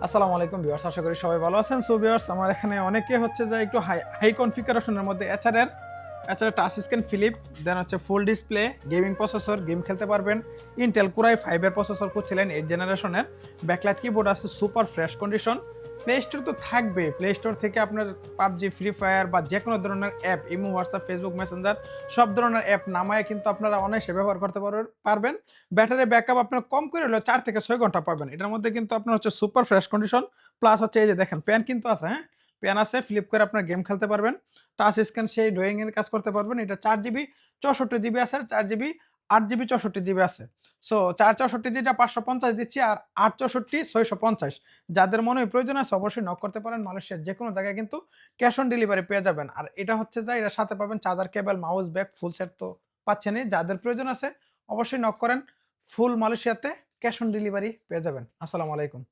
আসসালামু আলাইকুম ভিউয়ার্স, আশা করি সবাই ভালো আছেন। সো ভিউয়ার্স, আমার এখানে অনেকে হচ্ছে যে একটু হাই হাই কনফিগারেশনের মধ্যে এছাড়া টাচ স্ক্রিন ফ্লিপ, দেন হচ্ছে full display, gaming processor, game খেলতে পারবেন। ইন্টেল কোরাই 5 এর প্রসেসর করছিলেন 8 জেনারেশনের। ব্যাকলাইট কিবোর্ড আছে super fresh condition. Play store তো থাকবে, প্লে স্টোর থেকে আপনার পাবজি, ফ্রি ফায়ার বা যে কোনো ধরনের app, imo, WhatsApp, Facebook Messenger সব ধরনের অ্যাপ নামায় কিন্তু আপনারা অনায়াসে ব্যবহার করতে পারবেন। ব্যাটারি ব্যাকআপ আপনার কম করে হলেও 4 থেকে 6 ঘন্টা পাবেন। এটার মধ্যে কিন্তু আপনার হচ্ছে সুপার ফ্রেশ কন্ডিশন প্লাস হচ্ছে এই যে দেখেন প্যান কিন্তু আছে, হ্যাঁ? প্যান আছে, ফ্লিপ করে আপনার গেম খেলতে পারবেন। টাচ স্ক্রিন সেই ড্রয়িং এর কাজ করতে পারবেন। এটা 4 জিবি 64 জিবি আছে, 4 জিবি 8 জিবি 64 জিবি আছে। সো 4 64 যেটা 550 দিচ্ছি আর 8 64 650। যাদের মনে হয় প্রয়োজন আছে অবশ্যই নক করতে পারেন। মালয়েশিয়ার যেকোনো জায়গায় কিন্তু ক্যাশ অন ডেলিভারি পেয়ে যাবেন। আর এটা হচ্ছে যে এটার সাথে পাবেন চার্জার, কেবল, মাউস, ব্যাগ ফুল সেট তো পাচ্ছেনই। যাদের প্রয়োজন আছে অবশ্যই নক করেন। ফুল মালয়েশিয়াতে ক্যাশ অন ডেলিভারি পেয়ে যাবেন। আসসালামু আলাইকুম।